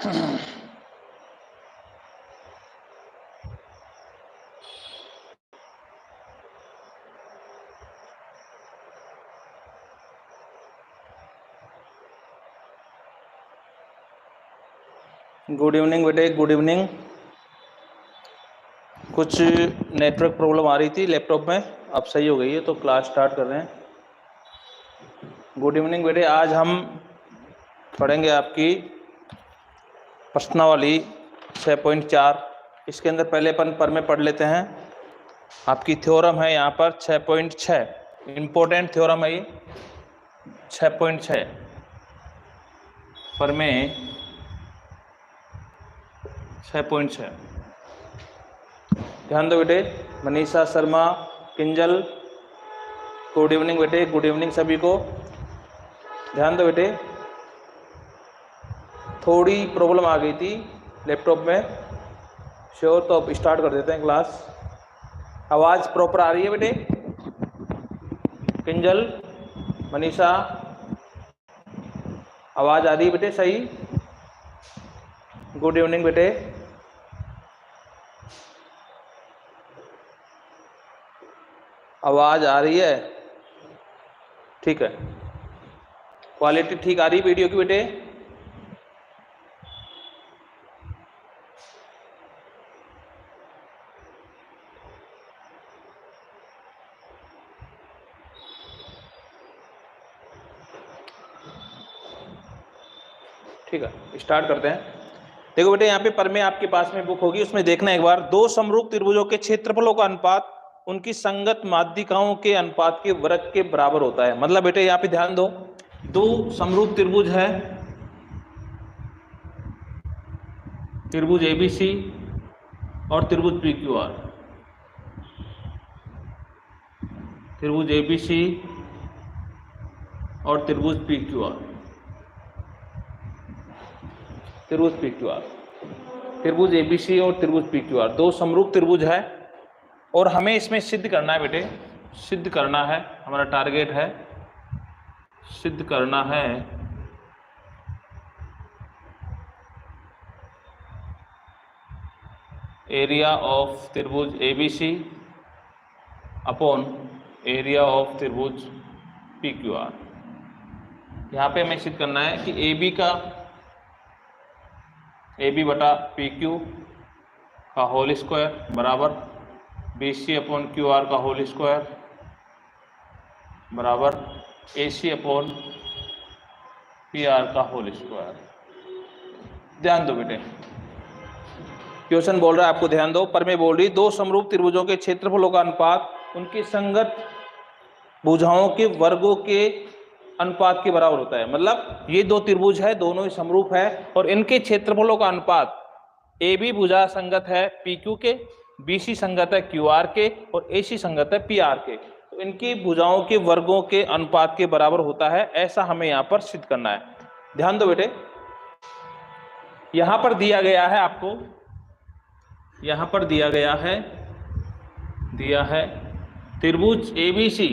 Good evening बेटे, good evening. कुछ network problem आ रही थी लैपटॉप में, अब सही हो गई है तो क्लास स्टार्ट कर रहे हैं। गुड इवनिंग बेटे, आज हम पढ़ेंगे आपकी प्रश्नावली 6.4। इसके अंदर पहले अपन पर में पढ़ लेते हैं। आपकी थ्योरम है यहाँ पर 6.6, इम्पोर्टेंट थ्योरम है ये 6.6 पर में 6.6। ध्यान दो बेटे, मनीषा शर्मा, किंजल, गुड इवनिंग बेटे, गुड इवनिंग सभी को। ध्यान दो बेटे, थोड़ी प्रॉब्लम आ गई थी लैपटॉप में, श्योर तो अब स्टार्ट कर देते हैं क्लास। आवाज़ प्रॉपर आ रही है बेटे? किंजल, मनीषा, आवाज़ आ रही है बेटे सही? गुड इवनिंग बेटे। आवाज़ आ रही है? ठीक है, क्वालिटी ठीक आ रही है वीडियो की बेटे? ठीक है, स्टार्ट करते हैं। देखो बेटे, यहाँ पे पर में आपके पास में बुक होगी, उसमें देखना एक बार। दो समरूप त्रिभुजों के क्षेत्रफलों का अनुपात उनकी संगत माध्यिकाओं के अनुपात के वर्ग के बराबर होता है। मतलब बेटे यहाँ पे ध्यान दो, दो समरूप त्रिभुज है, त्रिभुज एबीसी और त्रिभुज पीक्यूआर। त्रिभुज एबीसी और त्रिभुज पीक्यूआर, त्रिभुज पीक्यूआर, त्रिभुज एबीसी और त्रिभुज पीक्यूआर दो समरूप त्रिभुज है। और हमें इसमें सिद्ध करना है बेटे, सिद्ध करना है, हमारा टारगेट है सिद्ध करना है एरिया ऑफ त्रिभुज एबीसी अपॉन एरिया ऑफ त्रिभुज पीक्यूआर। यहाँ पे हमें सिद्ध करना है कि AB का AB बटा PQ का होल स्क्वायर बराबर BC अपॉन QR का होल स्क्वायर बराबर AC अपॉन PR का होल स्क्वायर। ध्यान दो बेटे, क्वेश्चन बोल रहा है आपको ध्यान दो, पर मैं बोल रही दो समरूप त्रिभुजों के क्षेत्रफलों का अनुपात उनकी संगत भुजाओं के वर्गों के अनुपात के बराबर होता है। मतलब ये दो त्रिभुज है, दोनों ही समरूप है और इनके क्षेत्रफलों का अनुपात AB भुजा संगत है PQ के, BC संगत है QR के और AC संगत है PR के। तो इनकी भुजाओं के वर्गों के अनुपात के बराबर होता है, ऐसा हमें यहाँ पर सिद्ध करना है। ध्यान दो बेटे, यहाँ पर दिया गया है आपको, यहाँ पर दिया है त्रिभुज ABC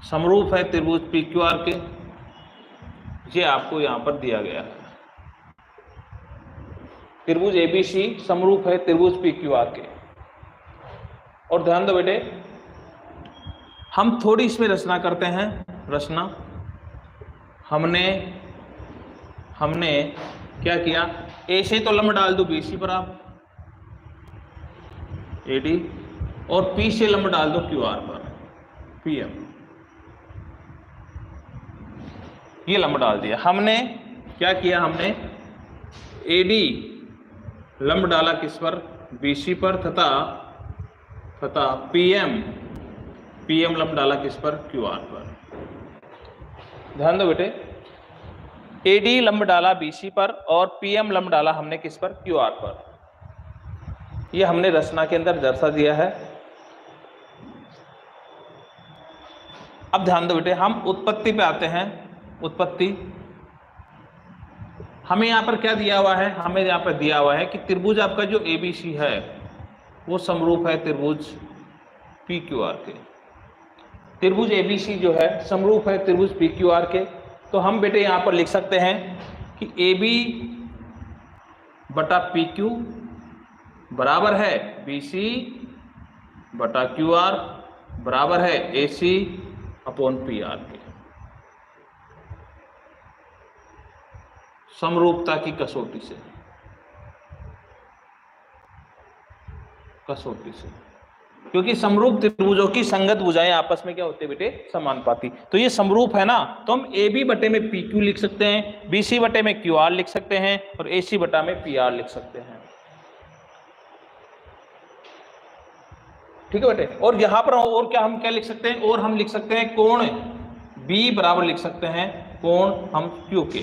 समरूप है त्रिभुज PQR के, ये आपको यहाँ पर दिया गया है। त्रिभुज ABC समरूप है त्रिभुज PQR के। और ध्यान दो बेटे, हम थोड़ी इसमें रचना करते हैं। रचना हमने क्या किया, A से तो लंब डाल दो BC पर आप AD, और P से लंब डाल दो QR पर PM, ये लंब डाल दिया। हमने क्या किया, हमने AD लंब डाला किस पर, BC पर, तथा PM लंब डाला किस पर, QR पर। ध्यान दो बेटे, AD लंब डाला BC पर और PM लंब डाला हमने किस पर, QR पर। ये हमने रचना के अंदर दर्शा दिया है। अब ध्यान दो बेटे, हम उत्पत्ति पे आते हैं। उत्पत्ति, हमें यहाँ पर क्या दिया हुआ है, हमें यहाँ पर दिया हुआ है कि त्रिभुज आपका जो ABC है वो समरूप है त्रिभुज PQR के। त्रिभुज ABC जो है समरूप है त्रिभुज PQR के। तो हम बेटे यहाँ पर लिख सकते हैं कि AB बटा पी क्यू बराबर है बी सी बटा क्यू आर बराबर है ए सी अपॉन पी आर के। समरूपता की कसौटी से, क्योंकि समरूप त्रिभुजों की संगत भुजाएं आपस में क्या होते हैं बेटे, समानुपाती। तो ये समरूप है ना, तो हम ए बी बटे में पी क्यू लिख सकते हैं, बी सी बटे में क्यू आर लिख सकते हैं और ए सी बटा में पी आर लिख सकते हैं। ठीक है बेटे। और यहां पर और क्या हम क्या लिख सकते हैं, और हम लिख सकते हैं कोण बी बराबर लिख सकते हैं कोण हम क्यू के,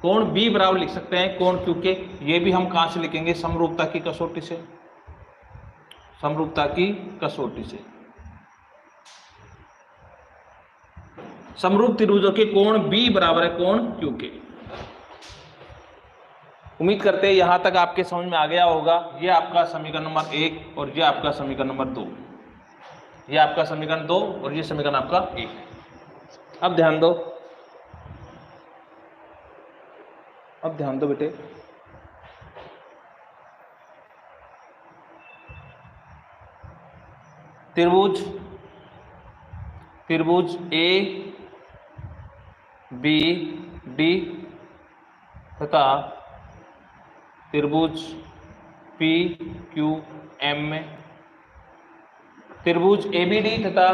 कोण बी बराबर लिख सकते हैं कोण क्यू के। ये भी हम कहां से लिखेंगे, समरूपता की कसौटी से, समरूपता की कसौटी से। समरूप त्रिभुजों के कोण बी बराबर है कोण क्यू के। उम्मीद करते हैं यहां तक आपके समझ में आ गया होगा। ये आपका समीकरण नंबर 1 और ये आपका समीकरण नंबर 2, ये आपका समीकरण 2 और ये समीकरण आपका 1। अब ध्यान दो, अब ध्यान दो बेटे, त्रिभुज ए बी डी तथा त्रिभुज पी क्यू एम में, त्रिभुज ए बी डी तथा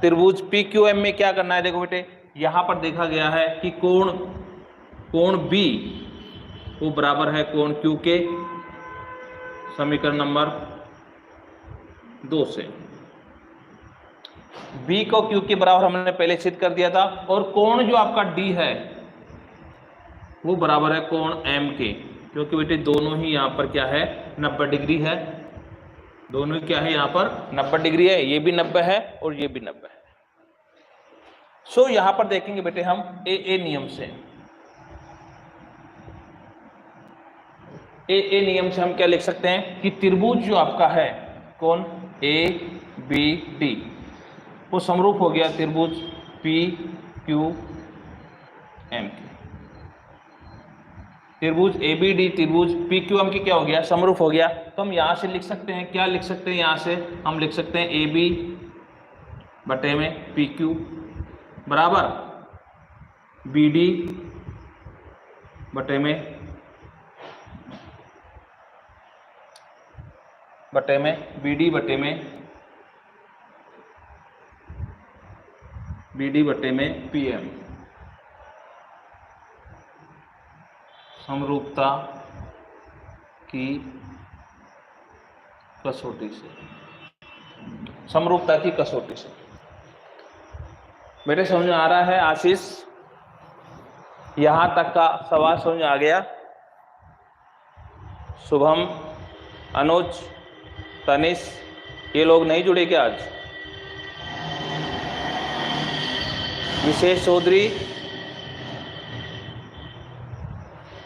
त्रिभुज पी क्यू एम में क्या करना है। देखो बेटे, यहां पर देखा गया है कि कोण बी वो बराबर है कोण क्यू के, समीकरण नंबर 2 से। बी को क्यू के बराबर हमने पहले सिद्ध कर दिया था। और कोण जो आपका डी है वो बराबर है कोण एम के, क्योंकि बेटे दोनों ही यहां पर क्या है, 90 डिग्री है। दोनों ही क्या है, यहां पर 90 डिग्री है, ये भी 90 है और ये भी 90 है। सो यहां पर देखेंगे बेटे हम ए नियम से, ए नियम से हम क्या लिख सकते हैं कि त्रिभुज जो आपका है कौन ए बी डी वो समरूप हो गया त्रिभुज पी क्यू एम के। त्रिभुज ए बी डी त्रिभुज पी क्यू एम की क्या हो गया, समरूप हो गया। तो हम यहां से लिख सकते हैं, क्या लिख सकते हैं, यहां से हम लिख सकते हैं ए बी बटे में पी क्यू बराबर बी डी बटे में बी डी बटे में पी एम। समरूपता की कसौटी से, समरूपता की कसौटी से। बेटे समझ में आ रहा है आशीष, यहां तक का सवाल समझ में आ गया। शुभम, अनुज, तनिष ये लोग नहीं जुड़े क्या आज? विशेष चौधरी,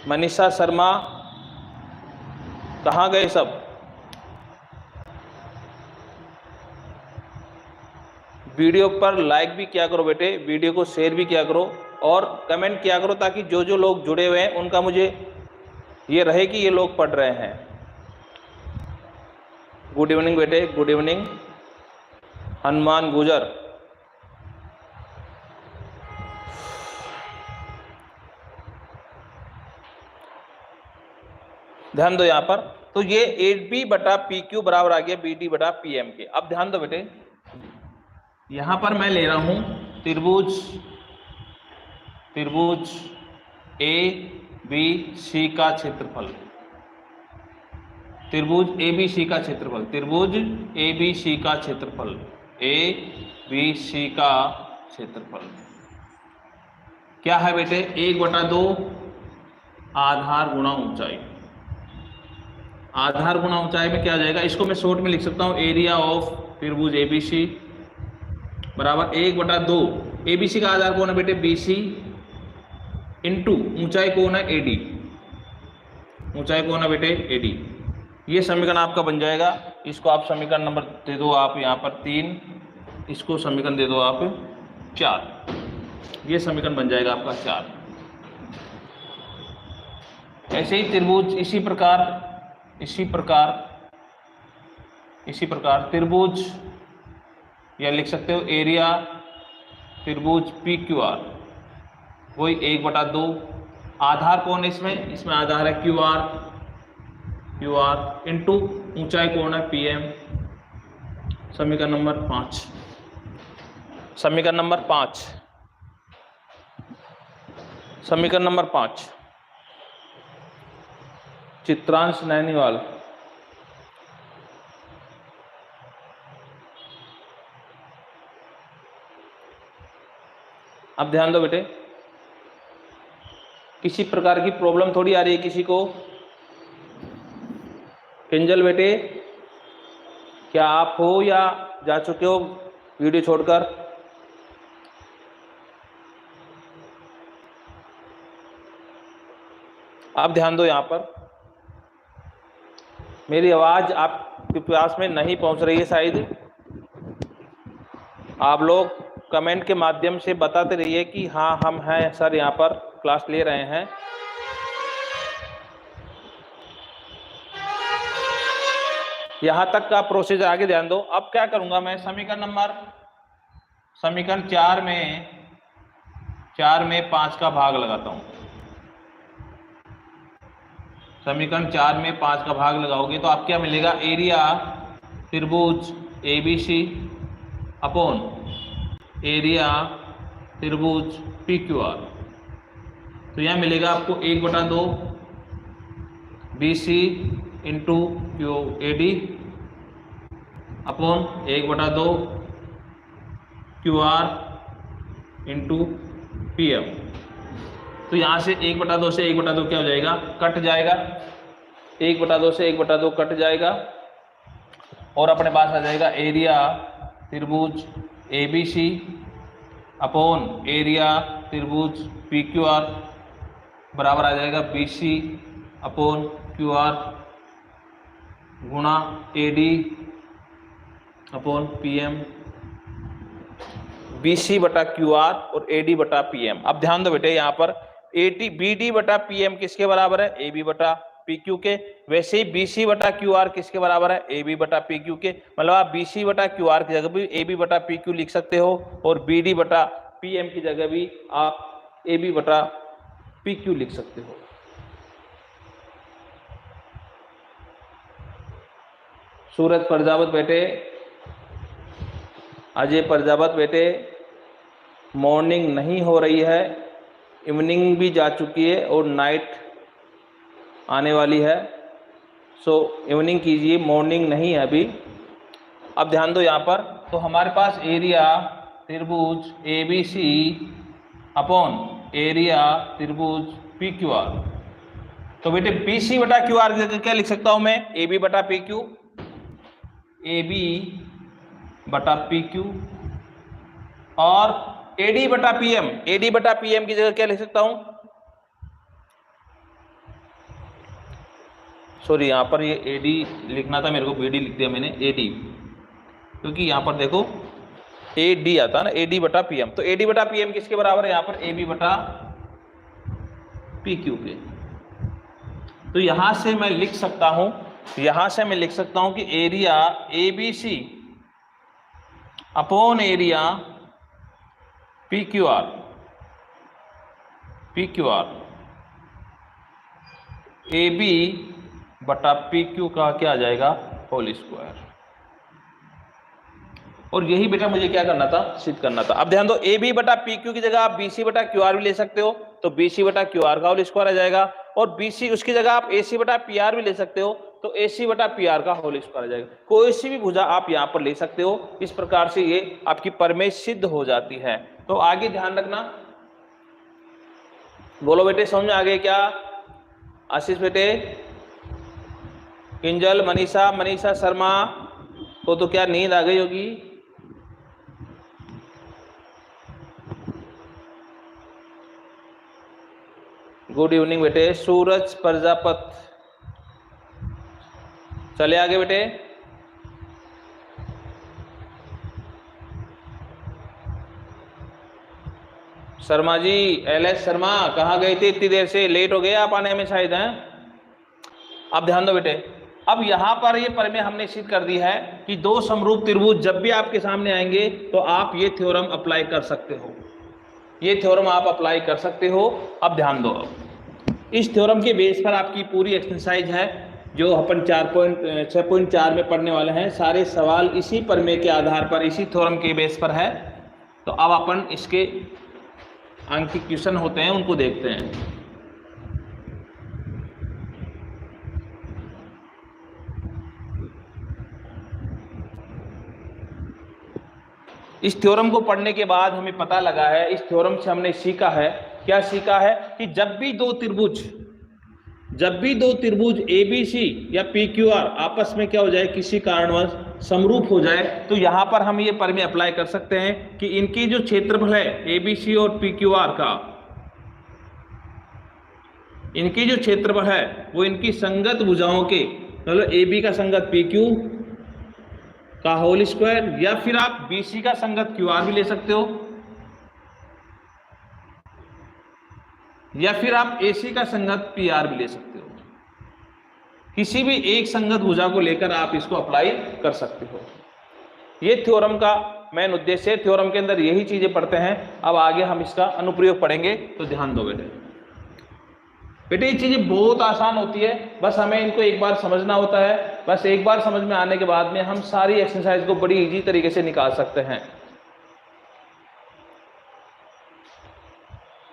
मनीषा शर्मा कहाँ गए सब? वीडियो पर लाइक भी किया करो बेटे, वीडियो को शेयर भी किया करो और कमेंट किया करो, ताकि जो जो लोग जुड़े हुए हैं उनका मुझे ये रहे कि ये लोग पढ़ रहे हैं। गुड इवनिंग बेटे, गुड इवनिंग। हनुमान गुजर, ध्यान दो यहां पर। तो ये ए बी बटा पी क्यू बराबर आ गया बी डी बटा पी एम के। अब ध्यान दो बेटे, यहां पर मैं ले रहा हूं त्रिभुज ए बी सी का क्षेत्रफल, त्रिभुज ए बी सी का क्षेत्रफल, त्रिभुज ए बी सी का क्षेत्रफल, ए बी सी का क्षेत्रफल क्या है बेटे, 1/2 आधार गुणा ऊंचाई। आधार गुणा ऊंचाई में क्या आ जाएगा, इसको मैं शॉर्ट में लिख सकता हूं एरिया ऑफ त्रिभुज ए बी सी बराबर 1/2। ए बी सी का आधार कौन है बेटे, बी सी इंटू ऊंचाई कौन है, ए डी। ऊंचाई कौन है बेटे, ए डी। ये समीकरण आपका बन जाएगा। इसको आप समीकरण नंबर दे दो आप यहाँ पर 3, इसको समीकरण दे दो आप 4। ये समीकरण बन जाएगा आपका 4। ऐसे ही त्रिभुज इसी प्रकार त्रिभुज, या लिख सकते हो एरिया त्रिभुज पी क्यू आर, वही 1/2। आधार कौन है इसमें आधार है क्यू आर इंटू ऊंचाई कौन है पी एम। समीकरण नंबर 5 चित्रांश नैनीवाल। अब ध्यान दो बेटे, किसी प्रकार की प्रॉब्लम थोड़ी आ रही है किसी को। किंजल बेटे, क्या आप हो या जा चुके हो वीडियो छोड़कर? आप ध्यान दो, यहां पर मेरी आवाज आपके पास में नहीं पहुंच रही है शायद। आप लोग कमेंट के माध्यम से बताते रहिए कि हाँ हम हैं सर, यहाँ पर क्लास ले रहे हैं। यहां तक का प्रोसीजर आगे ध्यान दो। अब क्या करूंगा मैं, समीकरण 4 में 5 का भाग लगाता हूं। समीकरण 4 में 5 का भाग लगाओगे तो आप क्या मिलेगा, एरिया त्रिभुज ABC अपॉन एरिया त्रिभुज PQR। तो यह मिलेगा आपको 1/2 BC into QAD upon 1/2 QR into PM। तो यहाँ से 1/2 से 1/2 क्या हो जाएगा, कट जाएगा। 1/2 से 1/2 कट जाएगा और अपने पास आ जाएगा एरिया त्रिभुज ABC अपॉन एरिया त्रिभुज PQR बराबर आ जाएगा BC अपॉन QR गुणा AD अपॉन PM। BC/QR और AD/PM। अब ध्यान दो बेटे, यहाँ पर BD/PM किसके बराबर है, AB/PQ के। वैसे ही BC/QR किसके बराबर है, AB/PQ के। मतलब आप BC/QR की जगह भी AB/PQ लिख सकते हो और BD/PM की जगह भी आप AB/PQ लिख सकते हो। सूरज प्रजापत बेटे, अजय प्रजापत बेटे, मॉर्निंग नहीं हो रही है, इवनिंग भी जा चुकी है और नाइट आने वाली है। सो इवनिंग कीजिए, मॉर्निंग नहीं है अभी। अब ध्यान दो यहाँ पर, तो हमारे पास एरिया त्रिभुज ABC अपॉन एरिया त्रिभुज PQR। तो बेटे BC/QR की जगह क्या लिख सकता हूं मैं, AB/PQ और AD/PM की जगह क्या लिख सकता हूं, सॉरी यहाँ पर ये AD लिखना था मेरे को, BD लिख दिया मैंने, AD, क्योंकि यहाँ पर देखो AD आता है ना, AD/PM। तो AD/PM किसके बराबर है यहाँ पर, AB/PQ के। तो यहां से मैं लिख सकता हूं कि area ABC upon area PQR AB/PQ का क्या आ जाएगा, होल स्क्वायर। और यही बेटा मुझे क्या करना था, सिद्ध करना था। अब ध्यान दो, AB/PQ की जगह आप BC/QR भी ले सकते हो, तो BC/QR का होल स्क्वायर आ जाएगा। और BC उसकी जगह आप AC/PR भी ले सकते हो, तो AC/PR का होल स्क्वायर आ जाएगा। कोई सी भी भुजा आप यहाँ पर ले सकते हो। इस प्रकार से ये आपकी प्रमेय सिद्ध हो जाती है। तो आगे ध्यान रखना, बोलो बेटे, समझ में आ गए क्या? आशीष बेटे, किंजल, मनीषा शर्मा को तो क्या नींद आ गई होगी। गुड इवनिंग बेटे। सूरज प्रजापत, चले आगे बेटे। शर्मा जी, एलएस शर्मा, कहाँ गए थे इतनी देर से? लेट हो गए आप आने में शायद हैं। अब ध्यान दो बेटे, अब यहां पर ये प्रमेय हमने सिद्ध कर दी है कि दो समरूप त्रिभुज जब भी आपके सामने आएंगे तो आप ये थ्योरम अप्लाई कर सकते हो, ये थ्योरम आप अप्लाई कर सकते हो। अब ध्यान दो, इस थ्योरम के बेस पर आपकी पूरी एक्सरसाइज है जो अपन 6.4 में पढ़ने वाले हैं। सारे सवाल इसी प्रमेय के आधार पर, इसी थ्योरम के बेस पर है। तो अब अपन इसके अंकित क्वेश्चन होते हैं उनको देखते हैं। इस थ्योरम को पढ़ने के बाद हमें पता लगा है, इस थ्योरम से हमने सीखा है, क्या सीखा है कि जब भी दो त्रिभुज ABC या PQR आपस में क्या हो जाए, किसी कारणवश समरूप हो जाए, तो यहां पर हम ये प्रमेय अप्लाई कर सकते हैं कि इनकी जो क्षेत्रफल है ABC और PQR का, इनकी जो क्षेत्रफल है वो इनकी संगत भुजाओं के, मतलब AB का संगत PQ का होल स्क्वायर, या फिर आप BC का संगत QR भी ले सकते हो, या फिर आप AC का संगत PR भी ले सकते हो। किसी भी एक संगत भुजा को लेकर आप इसको अप्लाई कर सकते हो। ये थ्योरम का मेन उद्देश्य है। थ्योरम के अंदर यही चीजें पढ़ते हैं। अब आगे हम इसका अनुप्रयोग पढ़ेंगे, तो ध्यान दो बेटे। बेटे ये चीजें बहुत आसान होती है, बस हमें इनको एक बार समझना होता है। बस एक बार समझ में आने के बाद में हम सारी एक्सरसाइज को बड़ी इजी तरीके से निकाल सकते हैं।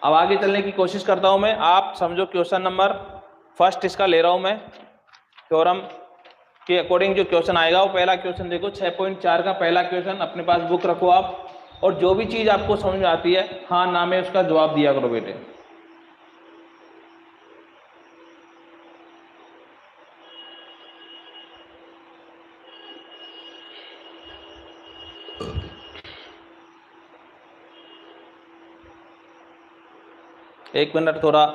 अब आगे चलने की कोशिश करता हूं मैं। आप समझो, क्वेश्चन नंबर फर्स्ट इसका ले रहा हूं मैं। थ्योरम के अकॉर्डिंग जो क्वेश्चन आएगा वो पहला क्वेश्चन देखो, 6.4 का पहला क्वेश्चन। अपने पास बुक रखो आप, और जो भी चीज आपको समझ में आती है हाँ ना में उसका जवाब दिया करो बेटे। एक मिनट थोड़ा।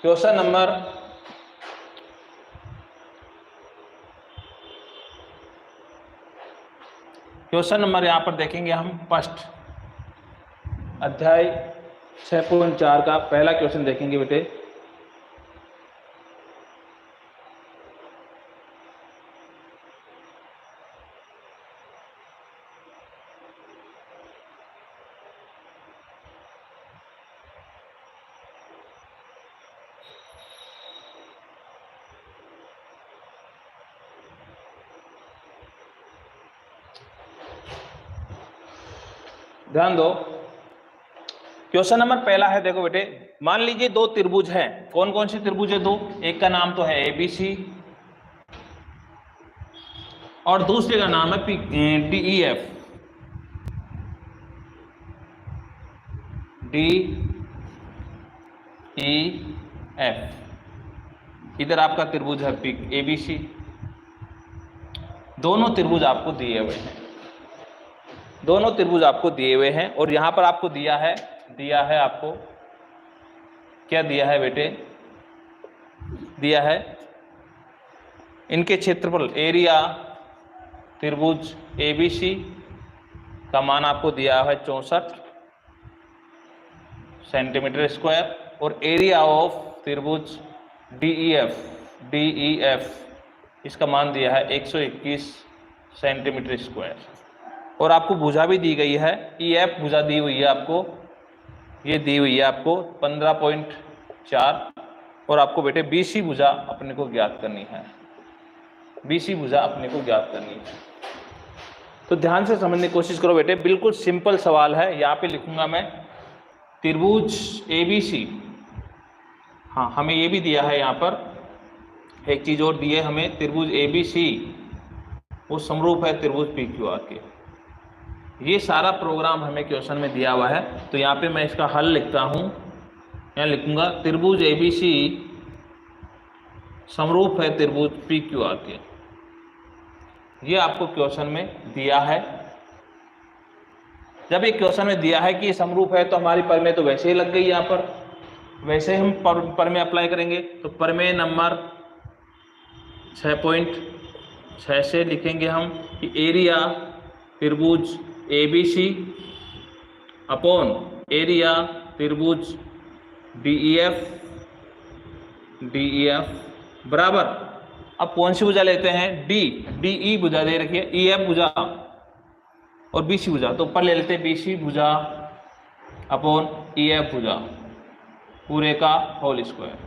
क्वेश्चन नंबर यहां पर देखेंगे हम। फर्स्ट अध्याय 6.4 का पहला क्वेश्चन देखेंगे बेटे। ध्यान दो, क्वेश्चन नंबर पहला है, देखो बेटे। मान लीजिए दो त्रिभुज हैं। कौन कौन से त्रिभुज है? दो। एक का नाम तो है ABC और दूसरे का नाम है DEF। इधर आपका त्रिभुज है ABC। दोनों त्रिभुज आपको दिए हुए हैं, दोनों त्रिभुज आपको दिए हुए हैं। और यहां पर आपको दिया है आपको क्या दिया है बेटे? दिया है इनके क्षेत्रफल, एरिया त्रिभुज ABC का मान आपको दिया है 64 सेंटीमीटर स्क्वायर, और एरिया ऑफ त्रिभुज DEF इसका मान दिया है 121 सेंटीमीटर स्क्वायर। और आपको भुजा भी दी गई है, EF भुजा दी हुई है आपको, ये दी हुई है आपको 15.4। और आपको बेटे BC भुजा अपने को ज्ञात करनी है, BC भुजा अपने को ज्ञात करनी है। तो ध्यान से समझने की कोशिश करो बेटे, बिल्कुल सिंपल सवाल है। यहाँ पे लिखूंगा मैं त्रिभुज ABC। हाँ, हमें ये भी दिया है यहाँ पर एक चीज और दी है हमें, त्रिभुज ABC वो समरूप है त्रिभुज PQR के। ये सारा प्रोग्राम हमें क्वेश्चन में दिया हुआ है। तो यहाँ पे मैं इसका हल लिखता हूँ, यहाँ लिखूंगा त्रिभुज ABC समरूप है त्रिभुज PQR के। ये आपको क्वेश्चन में दिया है। जब एक क्वेश्चन में दिया है कि ये समरूप है तो हमारी प्रमेय तो वैसे ही लग गई। यहाँ पर वैसे हम प्रमेय अप्लाई करेंगे। तो प्रमेय नंबर 6.6 से लिखेंगे हम कि एरिया त्रिभुज ABC अपॉन एरिया त्रिभुज DEF बराबर, अब कौन सी भुजा लेते हैं, DE भुजा दे रखी है, EF भुजा और BC भुजा, तो ऊपर ले लेते हैं BC भुजा अपॉन EF भुजा पूरे का होल स्क्वायर।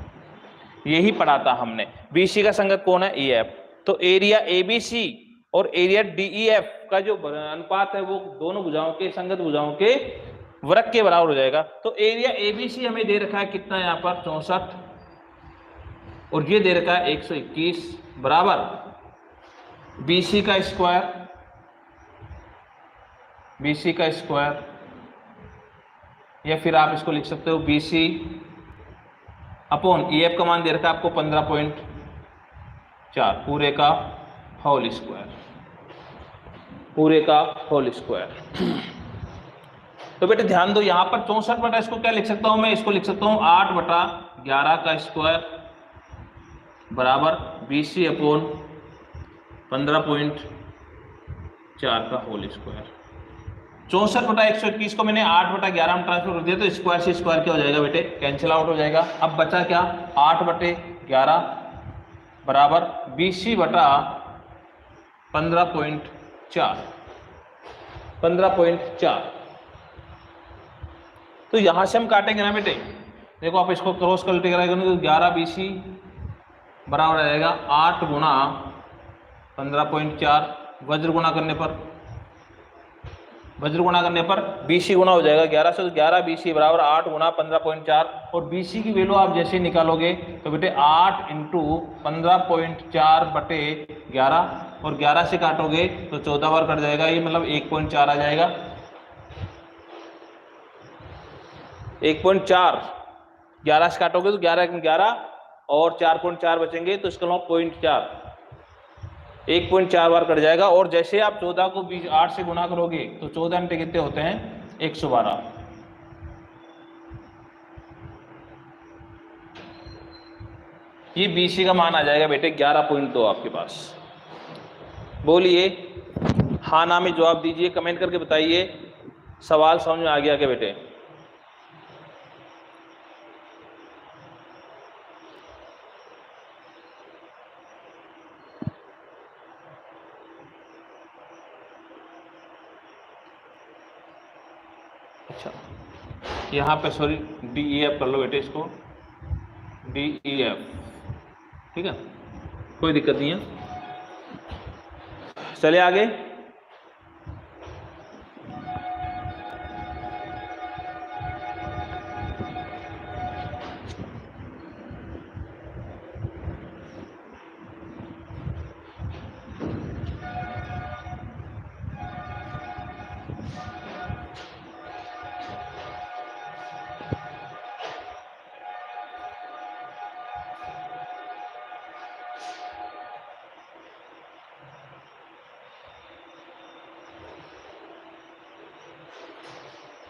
यही पढ़ा था हमने। BC का संगत कौन है, EF, तो एरिया ABC और एरिया DEF का जो अनुपात है वो दोनों भुजाओं के, संगत भुजाओं के वर्ग के बराबर हो जाएगा। तो एरिया ABC हमें दे रखा है कितना, यहाँ पर 64, और ये दे रखा है 121 बराबर BC का स्क्वायर, या फिर आप इसको लिख सकते हो BC अपॉन EF का मान दे रखा है आपको 15.4 पूरे का होल स्क्वायर। तो बेटे ध्यान दो, यहां पर 64 बटा, इसको क्या लिख सकता हूं मैं, इसको लिख सकता हूं 8/11 का स्क्वायर बराबर BC अपॉन 15.4 का होल स्क्वायर। 64/121 को मैंने 8/11 में ट्रांसफर कर दिया, तो स्क्वायर से स्क्वायर क्या हो जाएगा बेटे, कैंसिल आउट हो जाएगा। अब बचा क्या, 8/11 बराबर BC बटा 15.4। तो यहां से हम काटेंगे ना बेटे, देखो आप इसको क्रॉस मल्टीप्लाई करेंगे तो 11 BC बराबर आ जाएगा 8 गुना 15.4, वज्र गुना करने पर BC गुना हो जाएगा 11 से, तो 11 BC बराबर 8 गुना 15.4, और BC की वैल्यू आप जैसे निकालोगे तो बेटे 8 इंटू 15.4 बटे 11, और 11 से काटोगे तो 14 बार कट जाएगा, ये मतलब 1.4 आ जाएगा। 1.4, 11 से काटोगे तो 11 और 4.4 बचेंगे, तो इसका 0.4, 1.4 बार कट जाएगा। और जैसे आप 14 को 8 से गुना करोगे तो 14 घंटे कितने होते हैं, 112। ये BC का मान आ जाएगा बेटे 11.2 आपके पास। बोलिए हाँ ना में जवाब दीजिए, कमेंट करके बताइए सवाल समझ में आ गया क्या बेटे। अच्छा, यहाँ पे सॉरी DEF कर लो बेटे, इसको DEF, ठीक है, कोई दिक्कत नहीं है। चले आगे।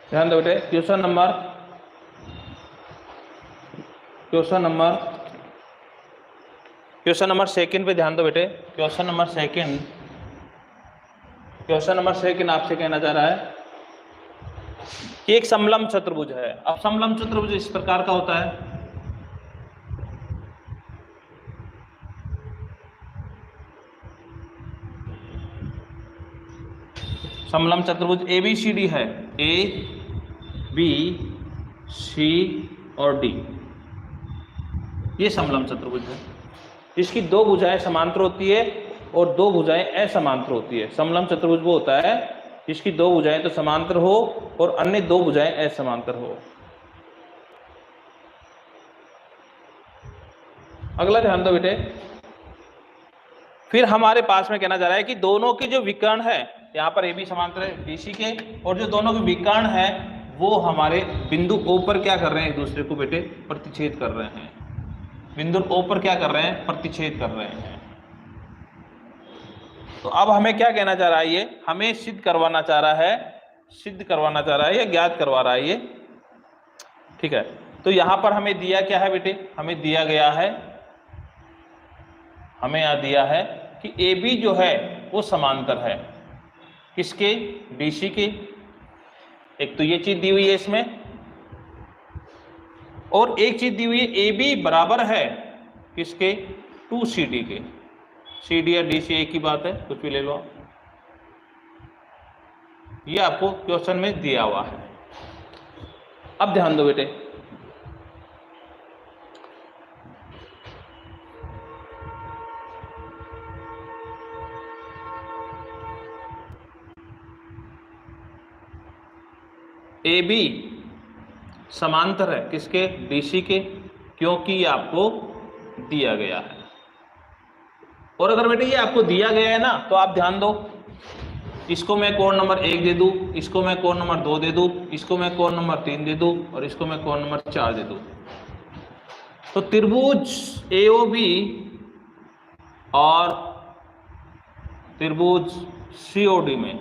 ध्यान दो बेटे, क्वेश्चन नंबर सेकंड पे ध्यान दो बेटे। क्वेश्चन नंबर सेकंड आपसे कहना चाह रहा है कि एक समलंब चतुर्भुज है। अब समलंब चतुर्भुज इस प्रकार का होता है, समलंब चतुर्भुज ABCD है, ABC और D, ये समलंब चतुर्भुज है। इसकी दो भुजाएं समांतर होती है और दो भुजाएं असमांतर होती है। समलंब चतुर्भुज वो होता है जिसकी दो भुजाएं तो समांतर हो और अन्य दो भुजाएं असमांतर हो। अगला ध्यान दो बेटे, फिर हमारे पास में कहना जा रहा है कि दोनों के जो विकर्ण है, यहाँ पर AB समांतर है BC के, और जो दोनों के विकर्ण है वो हमारे बिंदु O पर क्या कर रहे हैं, एक दूसरे को बेटे प्रतिच्छेद कर रहे हैं। बिंदु O पर क्या कर रहे हैं, प्रतिच्छेद कर रहे हैं। तो अब हमें क्या कहना चाह रहा है, ये हमें सिद्ध करवाना चाह रहा है या ज्ञात करवा रहा है ये, ठीक है। तो यहाँ पर हमें दिया क्या है बेटे, हमें दिया गया है, हमें यहाँ दिया है कि AB जो है वो समांतर है किसके, BC के। एक तो ये चीज दी हुई है इसमें, और एक चीज दी हुई है ए बी बराबर है किसके, 2CD के। CD या DC एक ही बात है, कुछ भी ले लो। ये आपको क्वेश्चन में दिया हुआ है। अब ध्यान दो बेटे, ए बी समांतर है किसके, DC के, क्योंकि ये आपको दिया गया है। और अगर बेटे ये आपको दिया गया है ना, तो आप ध्यान दो, इसको मैं कोण नंबर 1 दे दूं, इसको मैं कोण नंबर 2 दे दूं, इसको मैं कोण नंबर 3 दे दूं, और इसको मैं कोण नंबर 4 दे दूं। तो त्रिभुज AOB और त्रिभुज COD में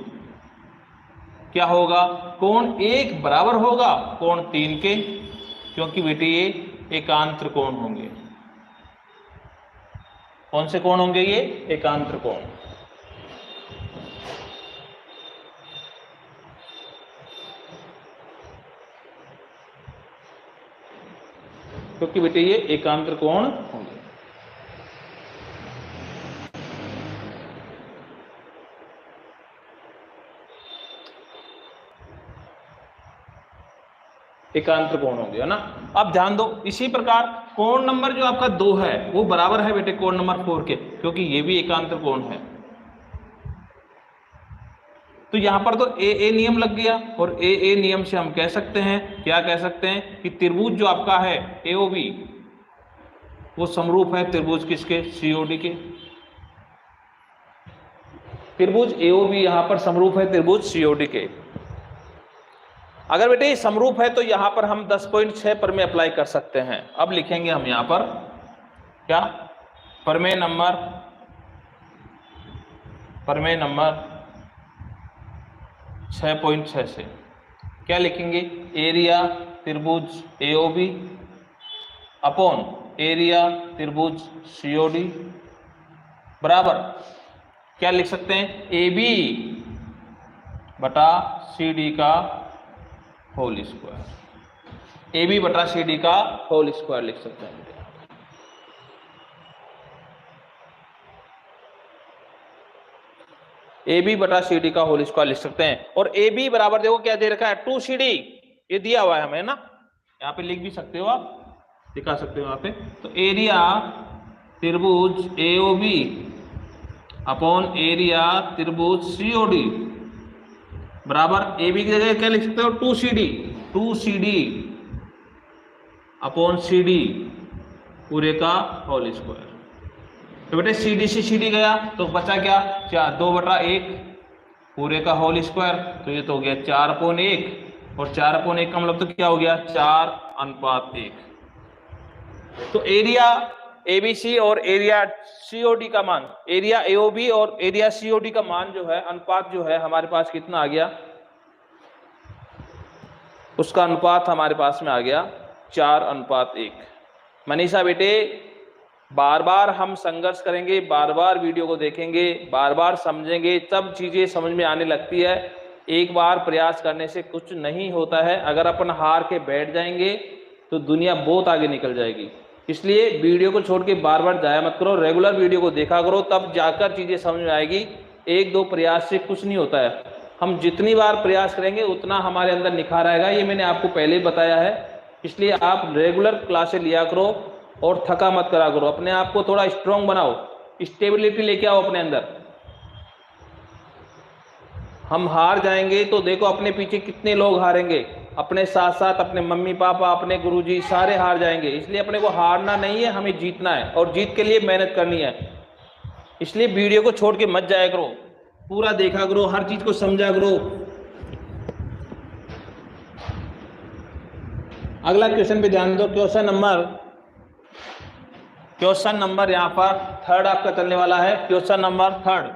क्या होगा, कोण 1 बराबर होगा कोण 3 के, क्योंकि बेटे ये एकांत त्रिकोण होंगे। कौन से कोण होंगे ये, एकांत त्रिकोण। क्योंकि बेटे ये एकांत त्रिकोण होंगे। एकांत त्रिकोण होंगे, है ना। अब ध्यान दो, इसी प्रकार कोण नंबर जो आपका 2 है वो बराबर है बेटे कोण नंबर 4 के, क्योंकि ये भी एकांत त्रिकोण है। तो यहां पर तो ए नियम लग गया, और ए नियम से हम कह सकते हैं, क्या कह सकते हैं कि त्रिभुज जो आपका है AOB वो समरूप है त्रिभुज किसके, COD के। त्रिभुज AOB यहां पर समरूप है त्रिभुज COD के। अगर बेटे ये समरूप है तो यहां पर हम 10.6 पर में अप्लाई कर सकते हैं। अब लिखेंगे हम यहां पर क्या, प्रमेय नंबर 6.6 से क्या लिखेंगे, एरिया त्रिभुज AOB अपॉन एरिया त्रिभुज COD बराबर क्या लिख सकते हैं, AB बटा CD का होल स्क्वायर। AB बटा CD का होल स्क्वायर लिख सकते हैं। AB बटा CD का होल स्क्वायर लिख सकते हैं। और AB बराबर देखो क्या दे रखा है, 2CD, ये दिया हुआ है हमें ना, यहाँ पे लिख भी सकते हो आप, दिखा सकते हो यहाँ पे। तो एरिया त्रिभुज AOB अपॉन एरिया त्रिभुज COD बराबर AB की जगह क्या लिख सकते हो, 2CD अपॉन CD पूरे का होल स्क्वायर। तो बेटे CD से CD गया तो बचा क्या, 2/1 पूरे का होल स्क्वायर। तो ये तो हो गया 4/1, और 4/1 का मतलब तो क्या हो गया, 4:1। तो एरिया ABC और एरिया COD का मान, एरिया AOB और एरिया COD का मान जो है, अनुपात जो है हमारे पास कितना आ गया, उसका अनुपात हमारे पास में आ गया 4:1। मनीषा बेटे बार बार हम संघर्ष करेंगे, बार बार वीडियो को देखेंगे, बार बार समझेंगे, तब चीजें समझ में आने लगती है। एक बार प्रयास करने से कुछ नहीं होता है। अगर अपन हार के बैठ जाएंगे तो दुनिया बहुत आगे निकल जाएगी। इसलिए वीडियो को छोड़ के बार बार जाया मत करो, रेगुलर वीडियो को देखा करो, तब जाकर चीजें समझ में आएगी। 1-2 प्रयास से कुछ नहीं होता है। हम जितनी बार प्रयास करेंगे उतना हमारे अंदर निखार आएगा, ये मैंने आपको पहले ही बताया है। इसलिए आप रेगुलर क्लासेस लिया करो और थका मत करा करो। अपने आप को थोड़ा स्ट्रांग बनाओ, स्टेबिलिटी लेके आओ अपने अंदर। हम हार जाएंगे तो देखो अपने पीछे कितने लोग हारेंगे, अपने साथ साथ अपने मम्मी पापा, अपने गुरुजी, सारे हार जाएंगे। इसलिए अपने को हारना नहीं है, हमें जीतना है, और जीत के लिए मेहनत करनी है। इसलिए वीडियो को छोड़ के मत जाया करो, पूरा देखा करो, हर चीज को समझा करो। अगला क्वेश्चन पे ध्यान दो, क्वेश्चन नंबर यहां पर 3 आपका चलने वाला है। क्वेश्चन नंबर 3,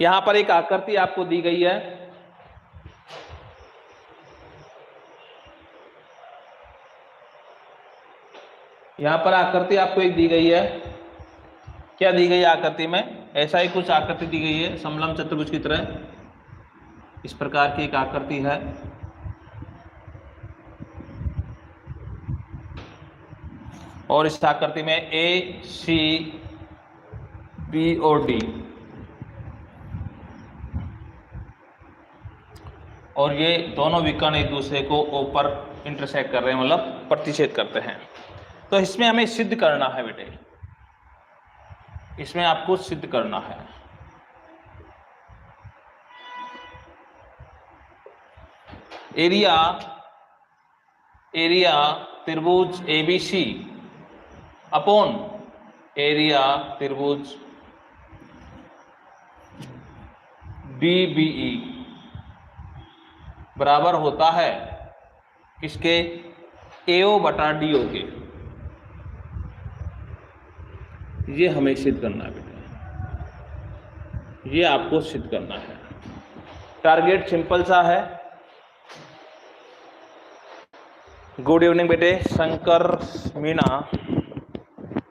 यहां पर एक आकृति आपको दी गई है। यहां पर आकृति आपको एक दी गई है। क्या दी गई आकृति में, ऐसा ही कुछ आकृति दी गई है समलंब चतुर्भुज की तरह, इस प्रकार की एक आकृति है। और इस आकृति में ए, सी, बी और डी, और ये दोनों विकर्ण एक दूसरे को ऊपर इंटरसेक्ट कर रहे हैं, मतलब प्रतिच्छेद करते हैं। तो इसमें हमें सिद्ध करना है बेटे, इसमें आपको सिद्ध करना है। एरिया त्रिभुज एबीसी अपॉन एरिया त्रिभुज डीबीई बराबर होता है किसके? एओ बटा डीओ के। ये हमें सिद्ध करना है बेटा, ये आपको सिद्ध करना है। टारगेट सिंपल सा है। गुड इवनिंग बेटे। शंकर मीना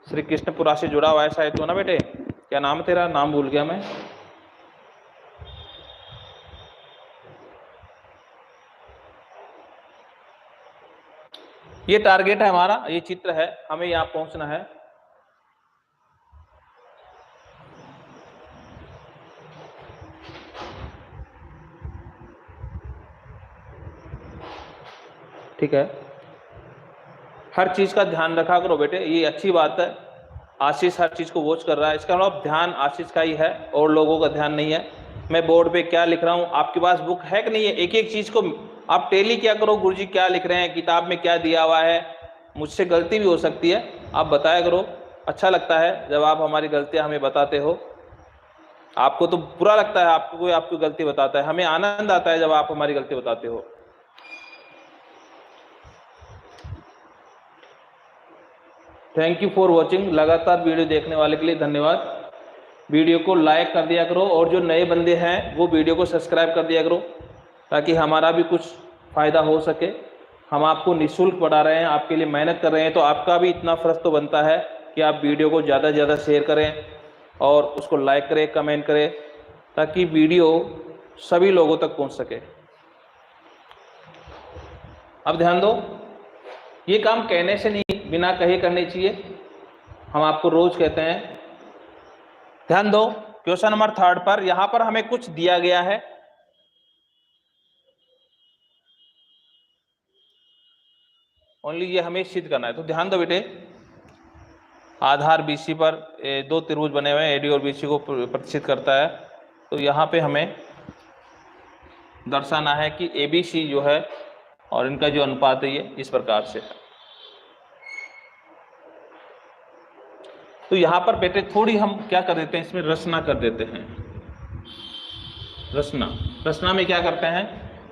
श्री कृष्णपुरा से जुड़ा हुआ है शायद तो ना बेटे? क्या नाम है तेरा? नाम भूल गया मैं। ये टारगेट है हमारा, ये चित्र है, हमें यहां पहुंचना है। ठीक है, हर चीज का ध्यान रखा करो बेटे, ये अच्छी बात है। आशीष हर चीज को वॉच कर रहा है, इसका मतलब ध्यान आशीष का ही है और लोगों का ध्यान नहीं है। मैं बोर्ड पे क्या लिख रहा हूँ, आपके पास बुक है कि नहीं है? एक एक चीज को आप टेली क्या करो, गुरुजी क्या लिख रहे हैं, किताब में क्या दिया हुआ है। मुझसे गलती भी हो सकती है, आप बताया करो। अच्छा लगता है जब आप हमारी गलतियां हमें बताते हो। आपको तो बुरा लगता है आपको कोई आपकी गलती बताता है, हमें आनंद आता है जब आप हमारी गलती बताते हो। Thank you for watching. लगातार वीडियो देखने वाले के लिए धन्यवाद। वीडियो को लाइक कर दिया करो और जो नए बंदे हैं वो वीडियो को सब्सक्राइब कर दिया करो ताकि हमारा भी कुछ फ़ायदा हो सके। हम आपको निःशुल्क पढ़ा रहे हैं, आपके लिए मेहनत कर रहे हैं, तो आपका भी इतना फर्ज तो बनता है कि आप वीडियो को ज़्यादा से ज़्यादा शेयर करें और उसको लाइक करें, कमेंट करें, ताकि वीडियो सभी लोगों तक पहुंच सके। अब ध्यान दो, ये काम कहने से नहीं, बिना कहे करने चाहिए। हम आपको रोज कहते हैं। ध्यान दो, क्वेश्चन नंबर 3 पर यहां पर हमें कुछ दिया गया है। ओनली ये हमें सिद्ध करना है, तो ध्यान दो बेटे। आधार बीसी पर दो त्रिभुज बने हुए हैं, एडी और बीसी को प्रतिष्ठित करता है। तो यहाँ पे हमें दर्शाना है कि एबीसी जो है और इनका जो अनुपात है ये इस प्रकार से है। तो यहाँ पर बेटे थोड़ी हम क्या कर देते हैं, इसमें रचना कर देते हैं। रचना में क्या करते हैं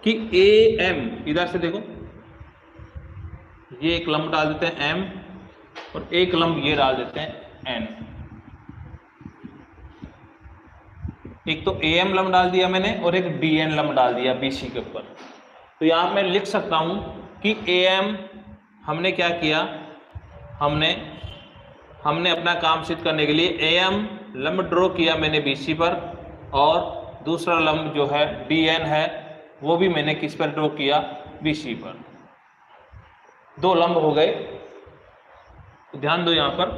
कि ए एम, इधर से देखो, ये एक लंब डाल देते हैं एम और एक लंब ये डाल देते हैं एन। एक तो ए एम लंब डाल दिया मैंने और एक डी एन लंब डाल दिया बीसी के ऊपर। तो यहाँ मैं लिख सकता हूं कि ए एम हमने क्या किया, हमने अपना काम सिद्ध करने के लिए ए एम लंब ड्रॉ किया मैंने बीसी पर, और दूसरा लंब जो है डी एन है वो भी मैंने किस पर ड्रॉ किया, बीसी पर। दो लंब हो गए। तो ध्यान दो, यहाँ पर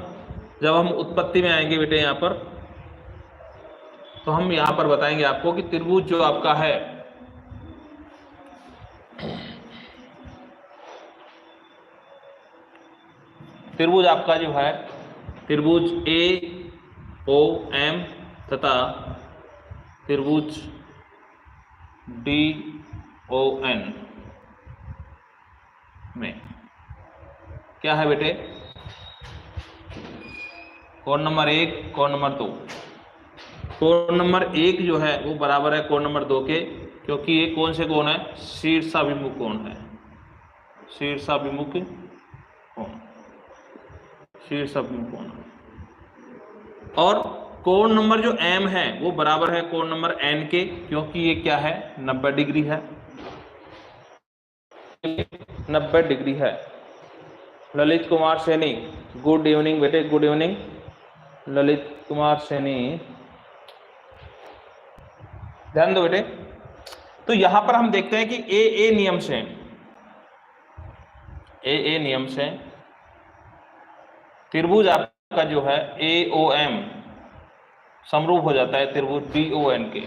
जब हम उत्पत्ति में आएंगे बेटे यहाँ पर, तो हम यहाँ पर बताएंगे आपको कि त्रिभुज जो आपका है, त्रिभुज आपका जो है, त्रिभुज ए ओ एम तथा त्रिभुज डी ओ एन में क्या है बेटे, कोण नंबर 1, कोण नंबर 2। कोण नंबर 1 जो है वो बराबर है कोण नंबर 2 के, क्योंकि ये कौन से कोण है, शीर्षाभिमुख कोण है, शीर्षाभिमुख कोण, शीर्षाभिमुख कोण। और कोण नंबर जो m है वो बराबर है कोण नंबर n के, क्योंकि ये क्या है, 90 डिग्री है, 90 डिग्री है। ललित कुमार सैनी, गुड इवनिंग बेटे, गुड इवनिंग ललित कुमार सैनी। ध्यान दो बेटे। तो यहां पर हम देखते हैं कि ए नियम से, ए नियम से त्रिभुज आपका जो है AOM समरूप हो जाता है त्रिभुज DON के।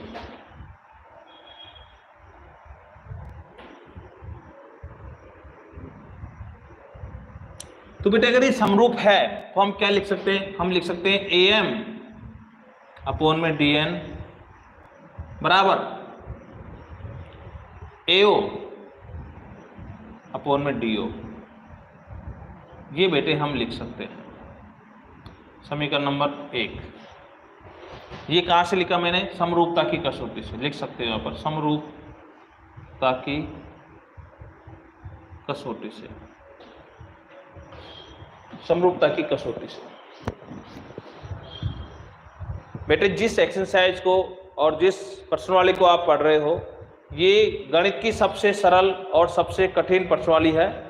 तो बेटे अगर ये समरूप है तो हम क्या लिख सकते हैं, हम लिख सकते हैं AM अपॉन में DN बराबर AO अपॉन में DO। ये बेटे हम लिख सकते हैं समीकरण नंबर 1। ये कहां से लिखा मैंने, समरूपता की कसौटी से लिख सकते हो। यहाँ पर समरूपता की कसौटी से, समरूपता की कसौटी से। बेटे जिस एक्सरसाइज को और जिस प्रश्नावली को आप पढ़ रहे हो, ये गणित की सबसे सरल और सबसे कठिन प्रश्नावली है।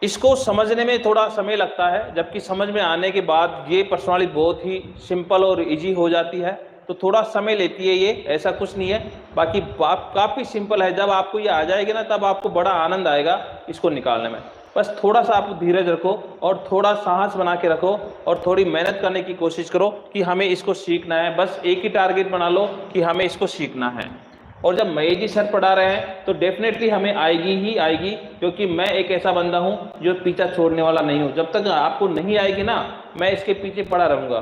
इसको समझने में थोड़ा समय लगता है, जबकि समझ में आने के बाद ये प्रश्नावली बहुत ही सिंपल और इजी हो जाती है। तो थोड़ा समय लेती है ये, ऐसा कुछ नहीं है। बाकी काफ़ी सिंपल है। जब आपको ये आ जाएगी ना, तब आपको बड़ा आनंद आएगा इसको निकालने में। बस थोड़ा सा आप धीरज रखो और थोड़ा साहस बना के रखो और थोड़ी मेहनत करने की कोशिश करो कि हमें इसको सीखना है। बस एक ही टारगेट बना लो कि हमें इसको सीखना है। और जब महेश जी सर पढ़ा रहे हैं तो डेफिनेटली हमें आएगी ही आएगी, क्योंकि मैं एक ऐसा बंदा हूं जो पीछा छोड़ने वाला नहीं हूं। जब तक आपको नहीं आएगी ना, मैं इसके पीछे पड़ा रहूंगा।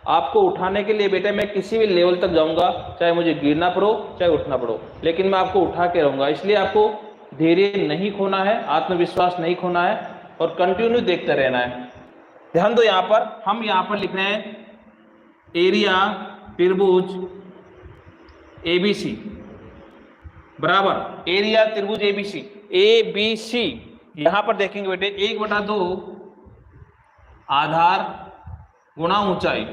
आपको उठाने के लिए बेटे मैं किसी भी लेवल तक जाऊंगा, चाहे मुझे गिरना पड़ो चाहे उठना पड़ो, लेकिन मैं आपको उठा के रहूंगा। इसलिए आपको धैर्य नहीं खोना है, आत्मविश्वास नहीं खोना है और कंटिन्यू देखते रहना है। ध्यान दो, यहाँ पर हम यहाँ पर लिख रहे हैं एरिया त्रिभुज ABC बराबर एरिया त्रिभुज ABC। यहां पर देखेंगे बेटे 1/2 आधार गुणा ऊंचाई।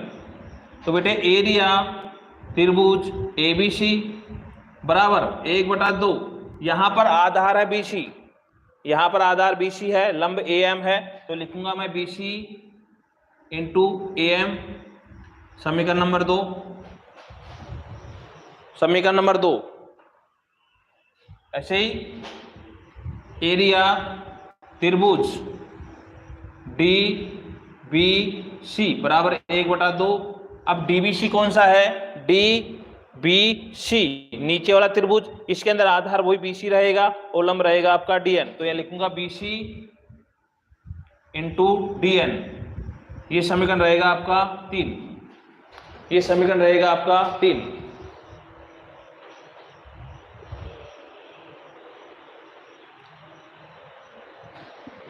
तो बेटे एरिया त्रिभुज ABC बराबर 1/2, यहां पर आधार है BC, यहां पर आधार BC है, लंब AM है, तो लिखूंगा मैं BC इंटू AM। समीकरण नंबर 2, समीकरण नंबर 2। ऐसे ही एरिया त्रिभुज DBC बराबर 1/2। अब DBC कौन सा है, DBC नीचे वाला त्रिभुज, इसके अंदर आधार वही BC रहेगा और लंब रहेगा आपका DN। तो यह लिखूंगा BC इंटू DN। ये समीकरण रहेगा आपका 3, ये समीकरण रहेगा आपका 3।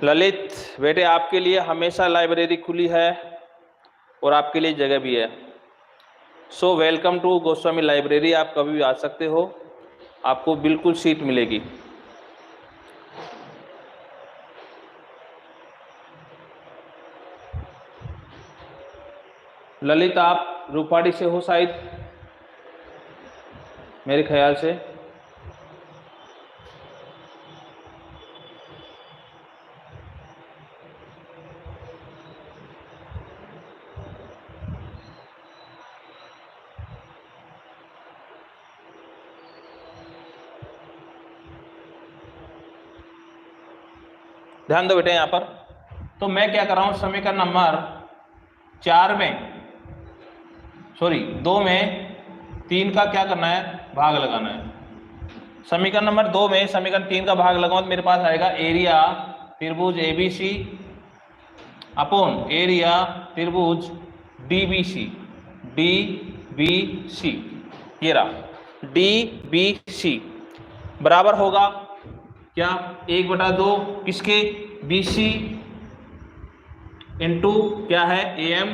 ललित बेटे आपके लिए हमेशा लाइब्रेरी खुली है और आपके लिए जगह भी है। So welcome to Goswami library. आप कभी भी आ सकते हो, आपको बिल्कुल सीट मिलेगी। ललित आप रूपाड़ी से हो शायद, मेरे ख्याल से। ध्यान दो बेटे यहाँ पर। तो मैं क्या कर रहा हूँ, समीकरण नंबर 4 में, सॉरी 2 में 3 का क्या करना है, भाग लगाना है। समीकरण नंबर 2 में समीकरण 3 का भाग लगाऊं तो मेरे पास आएगा एरिया त्रिभुज ABC अपॉन एरिया त्रिभुज DBC। ये रहा DBC बराबर होगा क्या, 1/2 किसके, BC इंटू क्या है AM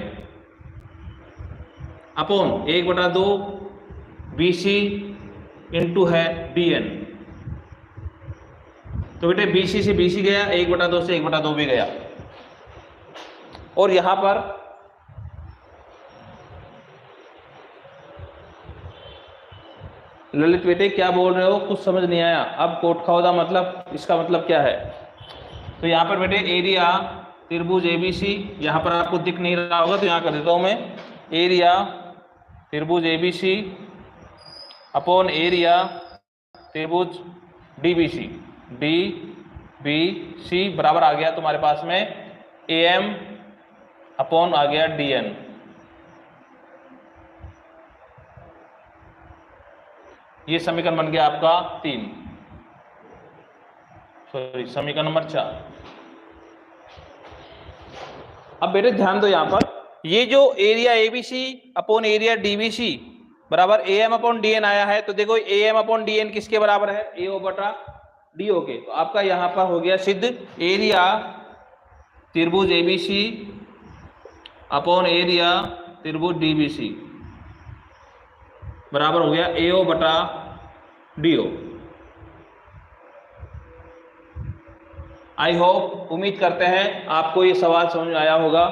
अपॉन 1/2 BC इंटू है DN। तो बेटे BC से BC गया, 1/2 से 1/2 भी गया। और यहां पर ललित बेटे क्या बोल रहे हो, कुछ समझ नहीं आया। अब कोट खाओदा मतलब इसका मतलब क्या है। तो यहाँ पर बेटे एरिया त्रिभुज ABC, यहाँ पर आपको दिख नहीं रहा होगा तो यहाँ कर देता हूँ मैं, एरिया त्रिभुज ABC अपॉन एरिया त्रिभुज DBC। DBC बराबर आ गया तुम्हारे पास में AM अपॉन आ गया DN। ये समीकरण बन गया आपका 3, सॉरी समीकरण नंबर 4। अब बेटे ध्यान दो यहां पर, ये जो area ABC upon area DBC बराबर AM अपॉन DN आया है, तो देखो AM अपॉन DN किसके बराबर है? AO बटा DO के। तो आपका यहां पर हो गया सिद्ध, एरिया त्रिभुज ABC अपॉन एरिया त्रिभुज DBC बराबर हो गया AO बटा DO। आई होप, उम्मीद करते हैं आपको ये सवाल समझ में आया होगा।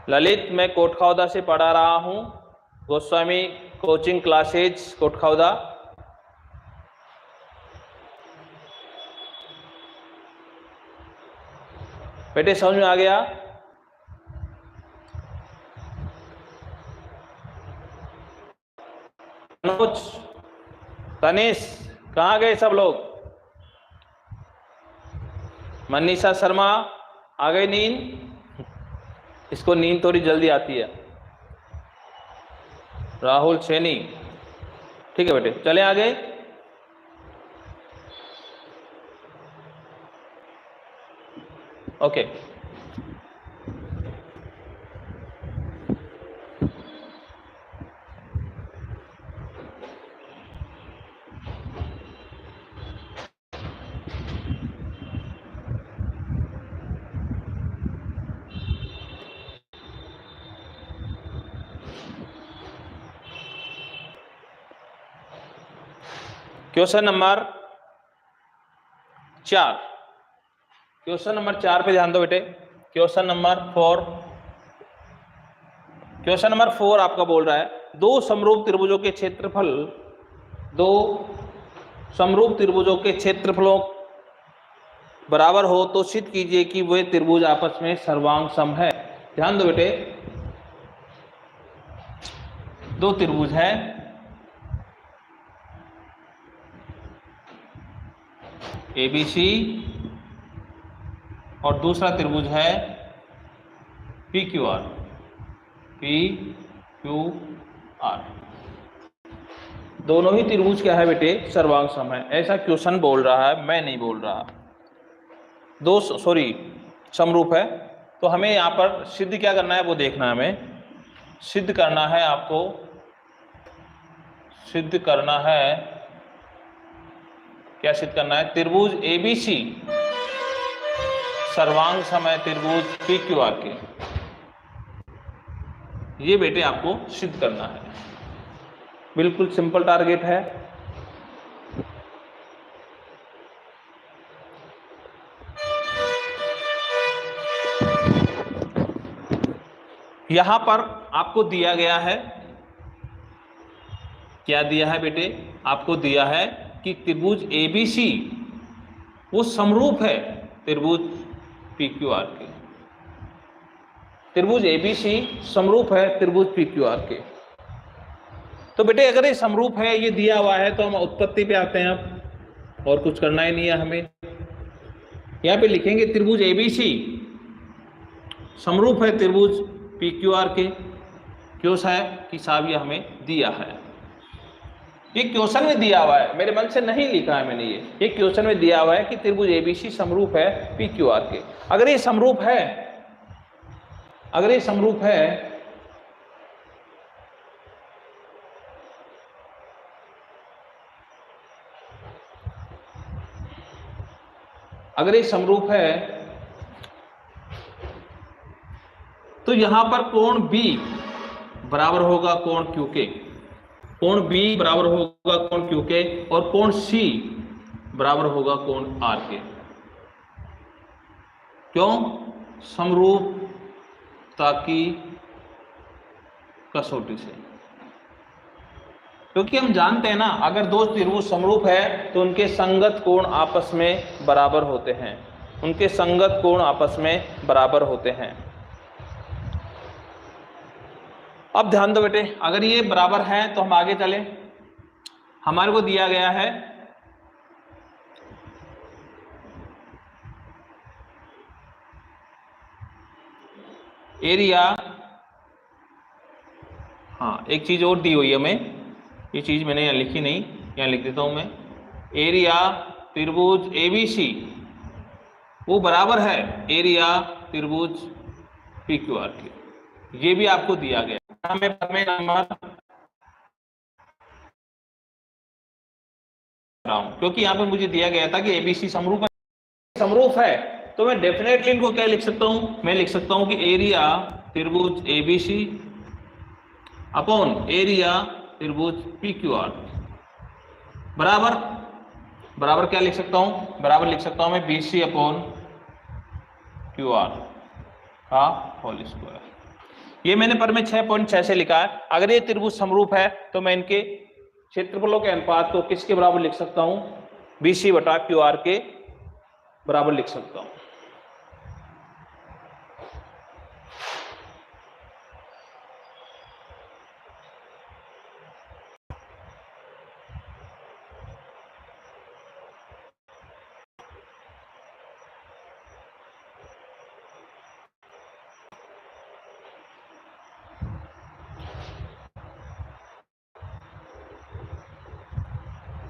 ललित, मैं कोटखाउदा से पढ़ा रहा हूं, गोस्वामी कोचिंग क्लासेज कोटखाउदा। बेटे समझ में आ गया? मनोज, तनिष, कहाँ गए सब लोग? मनीषा शर्मा आ गई नींद? इसको नींद थोड़ी जल्दी आती है। राहुल सैनी, ठीक है बेटे, चले आगे। Okay, question number 4, question number 4 पे ध्यान दो बेटे। क्वेश्चन नंबर 4, क्वेश्चन नंबर 4 आपका बोल रहा है, दो समरूप त्रिभुजों के क्षेत्रफल, दो समरूप त्रिभुजों के क्षेत्रफलों बराबर हो तो सिद्ध कीजिए कि वे त्रिभुज आपस में सर्वांग सम है। ध्यान दो बेटे, दो त्रिभुज है, ABC और दूसरा त्रिभुज है PQR। दोनों ही त्रिभुज क्या है बेटे? सर्वांग सम है। ऐसा क्वेश्चन बोल रहा है, मैं नहीं बोल रहा। दो समरूप है, तो हमें यहाँ पर सिद्ध क्या करना है वो देखना है। हमें सिद्ध करना है, आपको सिद्ध करना है, क्या सिद्ध करना है? त्रिभुज ABC सर्वांग सम है त्रिभुज PQR के। ये बेटे आपको सिद्ध करना है, बिल्कुल सिंपल टारगेट है। यहां पर आपको दिया गया है, क्या दिया है बेटे? आपको दिया है कि त्रिभुज ABC वो समरूप है त्रिभुज PQR के। त्रिभुज ABC समरूप है त्रिभुज PQR के। तो बेटे अगर ये समरूप है, ये दिया हुआ है, तो हम उत्पत्ति पे आते हैं। अब और कुछ करना ही नहीं है हमें। यहां पे लिखेंगे त्रिभुज ABC समरूप है त्रिभुज PQR के। क्यों है कि साहब ये हमें दिया है, ये क्वेश्चन में दिया हुआ है, मेरे मन से नहीं लिखा है मैंने। ये क्वेश्चन में दिया हुआ है कि त्रिभुज ABC समरूप है PQR के। अगर ये समरूप है, अगर ये समरूप है, अगर ये समरूप है, तो यहां पर कोण B बराबर होगा कोण Q के। कोण B बराबर होगा कोण Q के, और कोण C बराबर होगा कोण R के। क्यों? समरूपता की कसौटी से। क्योंकि हम जानते हैं ना, अगर दो त्रिभुज समरूप है तो उनके संगत कोण आपस में बराबर होते हैं, उनके संगत कोण आपस में बराबर होते हैं। अब ध्यान दो बेटे, अगर ये बराबर है तो हम आगे चले। हमारे को दिया गया है एरिया, हाँ एक चीज और दी हुई है हमें, ये चीज मैंने यहाँ लिखी नहीं, यहाँ लिख देता हूं मैं। एरिया त्रिभुज ABC वो बराबर है एरिया त्रिभुज PQR के। ये भी आपको दिया गया हमें क्योंकि यहाँ पे मुझे दिया गया था कि ABC समरूप है, तो मैं डेफिनेटली इनको क्या लिख सकता हूं, मैं लिख सकता हूं कि एरिया त्रिभुज ABC अपॉन एरिया त्रिभुज PQR बराबर बराबर क्या लिख सकता हूं, बराबर लिख सकता हूं मैं BC अपॉन QR का होल स्क्वायर। ये मैंने पर में 6.6 से लिखा है। अगर ये त्रिभुज समरूप है तो मैं इनके क्षेत्रफलों के अनुपात को किसके बराबर लिख सकता हूं, BC बटा QR के बराबर लिख सकता हूं।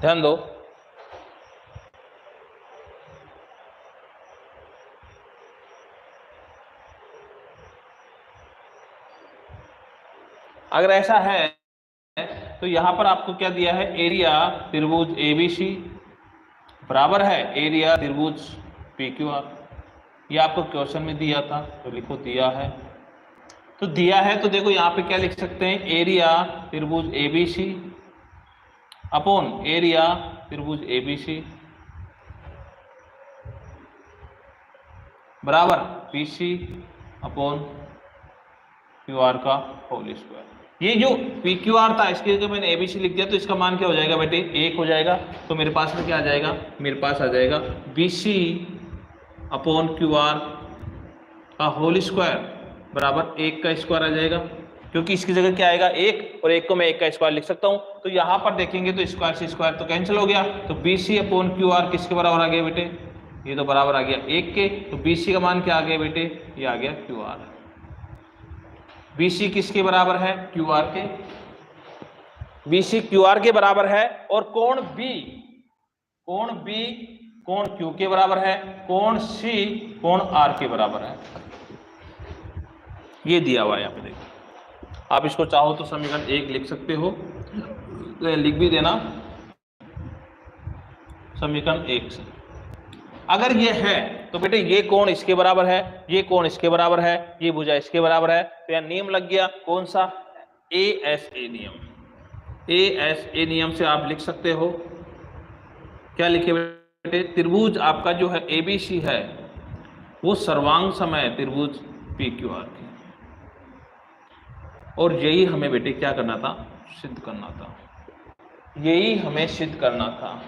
ध्यान दो, अगर ऐसा है तो यहां पर आपको क्या दिया है, एरिया त्रिभुज ABC बराबर है एरिया त्रिभुज PQR। ये आपको क्वेश्चन में दिया था तो लिखो दिया है, तो दिया है तो देखो यहाँ पे क्या लिख सकते हैं, एरिया त्रिभुज ABC अपॉन एरिया त्रिभुज ABC बराबर BC अपॉन QR का होल स्क्वायर। ये जो PQR था इसके जगह मैंने ABC लिख दिया तो इसका मान क्या हो जाएगा बेटे, 1 हो जाएगा। तो मेरे पास में क्या आ जाएगा, मेरे पास आ जाएगा BC अपॉन QR का होल स्क्वायर बराबर 1 का स्क्वायर आ जाएगा, क्योंकि इसकी जगह क्या आएगा 1 और 1 को मैं 1 का स्क्वायर लिख सकता हूं। तो यहां पर देखेंगे तो स्क्वायर से स्क्वायर तो कैंसिल हो गया, तो BC अपॉन QR किसके बराबर आ गया बेटे, ये तो बराबर आ गया 1 के। तो BC का मान क्या आ गया बेटे, ये आ गया QR। BC किसके बराबर है, QR के। BC QR के बराबर है और कोण B कोण Q के बराबर है, कोण C कोण R के बराबर है। ये दिया हुआ है यहाँ पे देखिए, आप इसको चाहो तो समीकरण 1 लिख सकते हो, लिख भी देना समीकरण 1 से। अगर ये है तो बेटे ये कोण इसके बराबर है, ये कोण इसके बराबर है, ये भुजा इसके बराबर है, तो यह नियम लग गया कौन सा, ASA नियम। ASA नियम से आप लिख सकते हो, क्या लिखे बेटे, त्रिभुज आपका जो है ABC है वो सर्वांग समय त्रिभुज PQR की, और यही हमें बेटे क्या करना था, सिद्ध करना था, यही हमें सिद्ध करना था।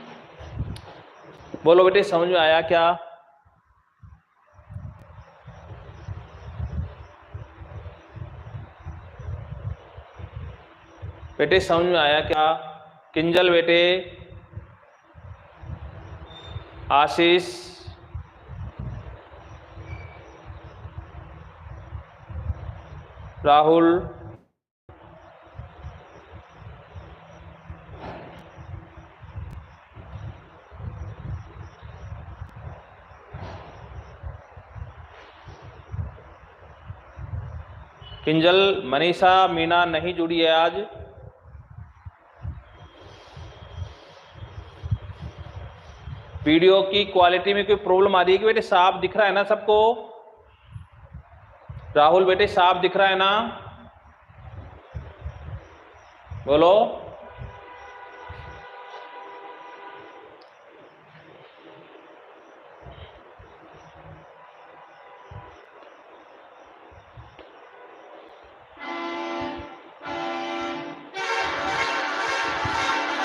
बोलो बेटे समझ में आया क्या, बेटे समझ में आया क्या, किंजल बेटे, आशीष, राहुल, किंजल, मनीषा, मीना नहीं जुड़ी है आज। वीडियो की क्वालिटी में कोई प्रॉब्लम आ रही है कि बेटे, साफ दिख रहा है ना सबको, राहुल बेटे साफ दिख रहा है ना, बोलो।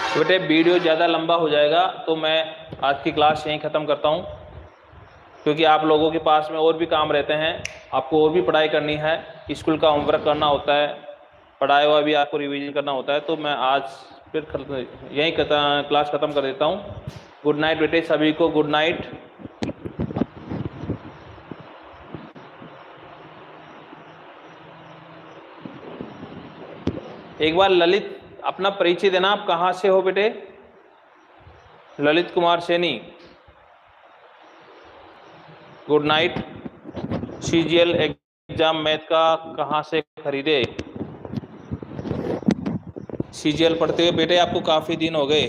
तो बेटे वीडियो ज़्यादा लंबा हो जाएगा तो मैं आज की क्लास यहीं ख़त्म करता हूँ, क्योंकि आप लोगों के पास में और भी काम रहते हैं, आपको और भी पढ़ाई करनी है, स्कूल का होमवर्क करना होता है, पढ़ाया हुआ भी आपको रिवीजन करना होता है। तो मैं आज फिर यहीं क्लास ख़त्म कर देता हूँ। गुड नाइट बेटे सभी को, गुड नाइट। एक बार ललित अपना परिचय देना, आप कहाँ से हो बेटे? Lalit Kumar Saini, good night. CGL exam math का कहाँ से खरीदे? सीजीएल पढ़ते हुए बेटे आपको काफ़ी दिन हो गए।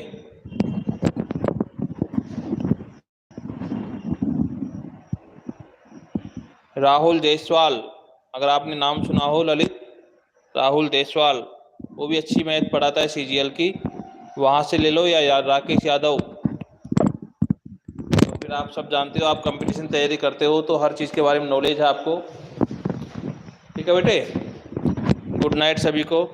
राहुल जायसवाल, अगर आपने नाम सुना हो ललित, राहुल जायसवाल, वो भी अच्छी मैथ पढ़ाता है सीजीएल की, वहाँ से ले लो, या राकेश यादव। तो फिर आप सब जानते हो, आप कंपटीशन तैयारी करते हो तो हर चीज़ के बारे में नॉलेज है आपको। ठीक है बेटे, गुड नाइट सभी को।